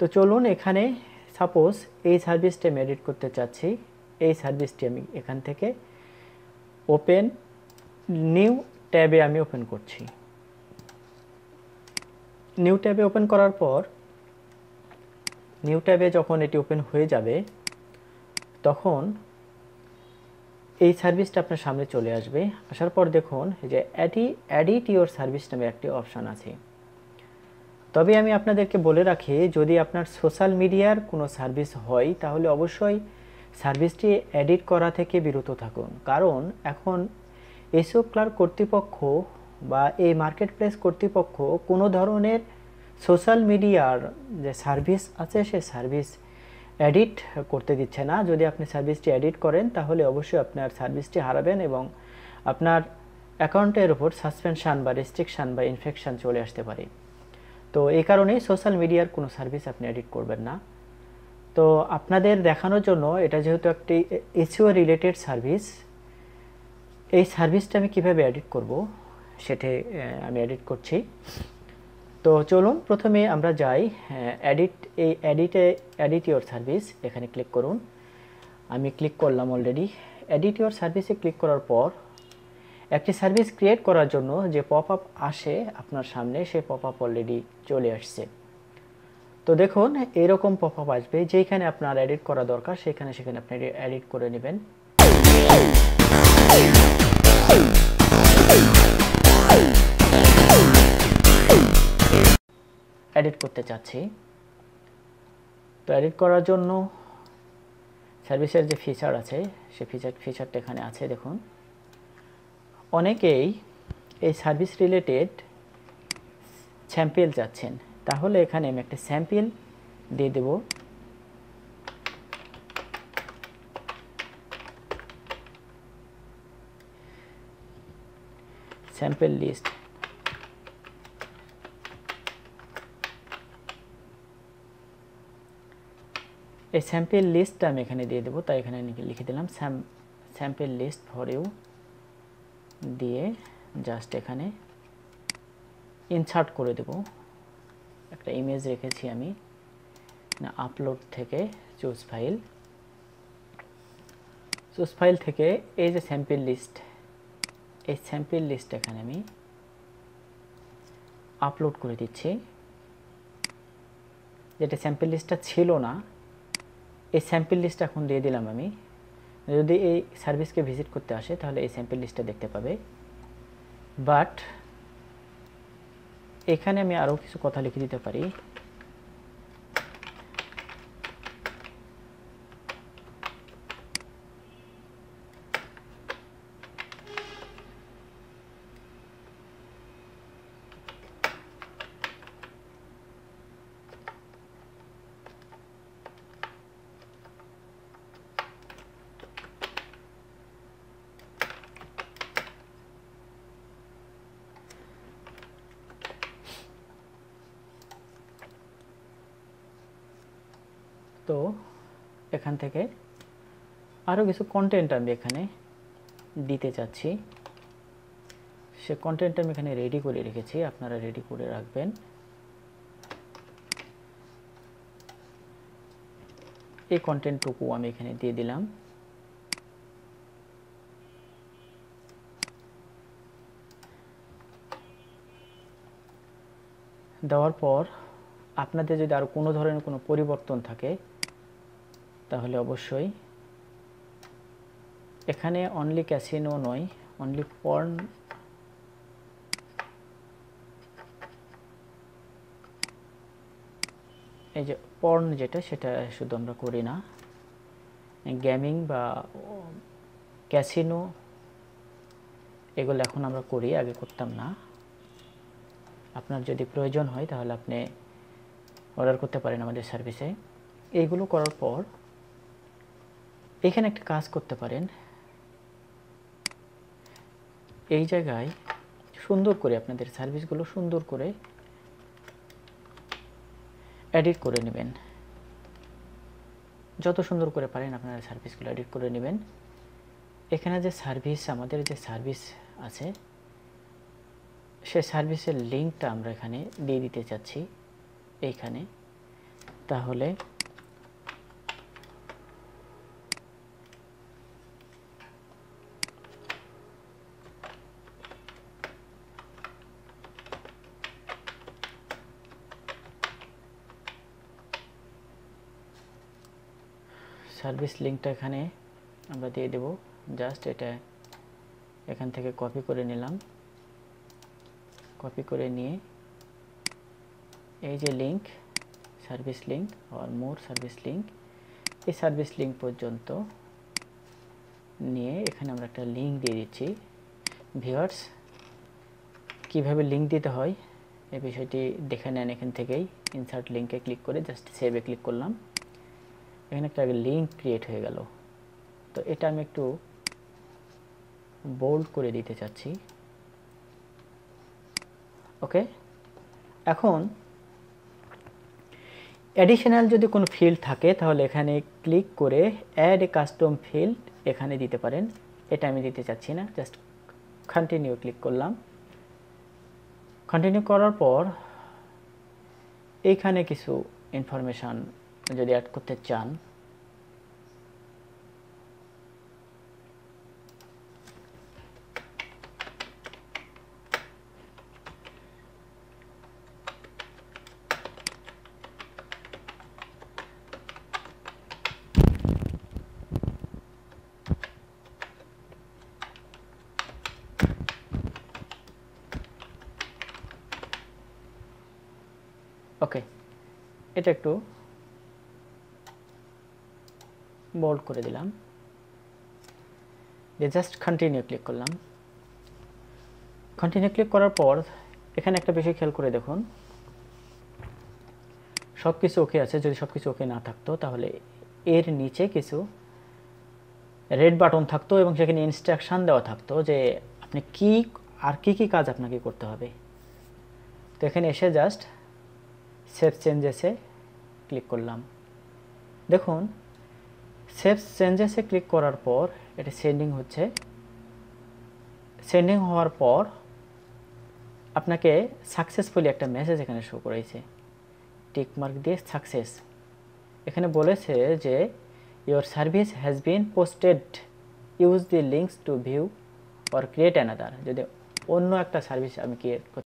তো চলুন এখানে সাপোজ এই সার্ভিসটা আমি এডিট করতে চাচ্ছি। এই সার্ভিসটি আমি এখান থেকে ওপেন নিউ ট্যাবে আমি ওপেন করছি। নিউ ট্যাবে ওপেন করার পর নিউ ট্যাবে যখন এটি ওপেন হয়ে যাবে তখন এই সার্ভিসটা আপনার সামনে চলে আসবে। আসার পর দেখুন যে এডিট ইওর সার্ভিস নামে একটি অপশান আছে। তবে আমি আপনাদেরকে বলে রাখি, যদি আপনার সোশ্যাল মিডিয়ার কোনো সার্ভিস হয় তাহলে অবশ্যই সার্ভিসটি এডিট করা থেকে বিরত থাকুন। কারণ এখন এসইও ক্লার্ক কর্তৃপক্ষ বা এই মার্কেট প্লেস কর্তৃপক্ষ কোনো ধরনের সোশ্যাল মিডিয়ার যে সার্ভিস আছে সে সার্ভিস এডিট করতে দিচ্ছে না। যদি আপনি সার্ভিসটি এডিট করেন তাহলে অবশ্যই আপনার সার্ভিসটি হারাবেন এবং আপনার অ্যাকাউন্টের উপর সাসপেনশন বা রেস্ট্রিকশন বা ইনফেকশন চলে আসতে পারে। তো এই কারণেই সোশ্যাল মিডিয়ার কোনো সার্ভিস আপনি এডিট করবেন না। তো আপনাদের দেখানোর জন্য, এটা যেহেতু একটি এসইও রিলেটেড সার্ভিস, এই সার্ভিসটা আমি কিভাবে এডিট করব সেটা আমি এডিট করছি। তো চলুন প্রথমে আমরা যাই এডিট ইওর সার্ভিস, এখানে ক্লিক করুন। আমি ক্লিক করলাম অলরেডি। এডিট ইওর সার্ভিসে ক্লিক করার পর একটি সার্ভিস ক্রিয়েট করার জন্য যে পপ আপ আসে আপনার সামনে, সে পপ আপ অলরেডি চলে আসছে। তো দেখুন এরকম পপ আপ আসবে, যেখানে আপনার এডিট করা দরকার সেখানে আপনি এডিট করে নেবেন। এডিট করতে চাচ্ছি, তো এডিট করার জন্য সার্ভিসের যে ফিচার আছে সে ফিচারটা এখানে আছে। দেখুন অনেকেই এই সার্ভিস রিলেটেড স্যাম্পল চাচ্ছেন, তাহলে এখানে আমি একটা স্যাম্পল দিয়ে দেব। Sample list. এই স্যাম্পল লিস্টটা আমি এখানে দিয়ে দেবো, তাই এখানে লিখে দিলাম স্যাম্পল লিস্ট ফর ইউ দিয়ে জাস্ট এখানে ইনসার্ট করে দেব। একটা ইমেজ রেখেছি আমি, আপলোড থেকে চুজ ফাইল থেকে এই যে স্যাম্পল লিস্ট, এই স্যাম্পল লিস্ট এখানে আমি আপলোড করে দিচ্ছি। যেটা স্যাম্পল লিস্টটা ছিল না, এই স্যাম্পল লিস্ট এখন দিয়ে দিলাম আমি। যদি এই সার্ভিসকে ভিজিট করতে আসে তাহলে এই স্যাম্পল লিস্টটা দেখতে পাবে। বাট এখানে আমি আরও কিছু কথা লিখে দিতে পারি। তো এখান থেকে আরও কিছু কন্টেন্ট আমি এখানে দিতে চাচ্ছি, সে কন্টেন্ট আমি এখানে রেডি করে রেখেছি, আপনারা রেডি করে রাখবেন। এই কন্টেন্টটুকু আমি এখানে দিয়ে দিলাম। দেওয়ার পর আপনাদের যদি আরও কোনো ধরনের কোনো পরিবর্তন থাকে তাহলে অবশ্যই এখানে অনলি ক্যাসিনো নয়, অনলি পর্ন, এই যে পর্ন যেটা সেটা শুধু আমরা করি না, গেমিং বা ক্যাসিনো এগুলো এখন আমরা করি, আগে করতাম না। আপনার যদি প্রয়োজন হয় তাহলে আপনি অর্ডার করতে পারেন আমাদের সার্ভিসে। এইগুলো করার পর এখানে একটা কাজ করতে পারেন, এই জায়গায় সুন্দর করে আপনাদের সার্ভিসগুলো সুন্দর করে এডিট করে নেবেন। যত সুন্দর করে পারেন আপনারা সার্ভিসগুলো এডিট করে নেবেন। এখানে যে সার্ভিস, আমাদের যে সার্ভিস আছে সে সার্ভিসের লিঙ্কটা আমরা এখানে দিয়ে দিতে চাচ্ছি। এইখানে তাহলে সার্ভিস লিঙ্কটা এখানে আমরা দিয়ে দেব। জাস্ট এটা এখান থেকে কপি করে নিলাম, কপি করে নিয়ে এই যে লিঙ্ক সার্ভিস লিঙ্ক আর মোর সার্ভিস লিঙ্ক, এই সার্ভিস লিঙ্ক পর্যন্ত নিয়ে এখানে আমরা একটা লিঙ্ক দিয়ে দিচ্ছি। ভিউয়ার্স, কিভাবে লিঙ্ক দিতে হয় এই বিষয়টি দেখে নেন এখান থেকেই। ইনসার্ট লিঙ্কে ক্লিক করে জাস্ট সেভে ক্লিক করলাম, এখানে একটা লিঙ্ক ক্রিয়েট হয়ে গেল। তো এটা আমি একটু বোল্ড করে দিতে চাচ্ছি। ওকে, এখন অ্যাডিশনাল যদি কোনো ফিল্ড থাকে তাহলে এখানে ক্লিক করে অ্যাড এ কাস্টম ফিল্ড এখানে দিতে পারেন। এটা আমি দিতে চাচ্ছি না, জাস্ট কন্টিনিউ ক্লিক করলাম। কন্টিনিউ করার পর এইখানে কিছু ইনফরমেশান যদি অ্যাড করতে চান, ওকে, এটা একটু বোল্ড করে দিলাম, দিয়ে জাস্ট কন্টিনিউ ক্লিক করলাম। কন্টিনিউ ক্লিক করার পর এখানে একটা বিষয় খেয়াল করে দেখুন, সব কিছু ওকে আছে। যদি সব কিছু ওকে না থাকতো তাহলে এর নিচে কিছু রেড বাটন থাকতো এবং সেখানে ইনস্ট্রাকশান দেওয়া থাকতো যে আপনি কি আর কি কি কাজ আপনাকে করতে হবে। তো এখানে এসে জাস্ট সেভ চেঞ্জেসে ক্লিক করলাম। দেখুন সেভ চেঞ্জেসে ক্লিক করার পর এটা সেন্ডিং হচ্ছে। সেন্ডিং হওয়ার পর আপনাকে সাকসেসফুলি একটা মেসেজ এখানে শো করেছে, টিক মার্ক দিয়ে সাকসেস। এখানে বলেছে যে your service has been posted, use the links two view or create another. যদি অন্য একটা সার্ভিস আমি ক্রিয়েট করতে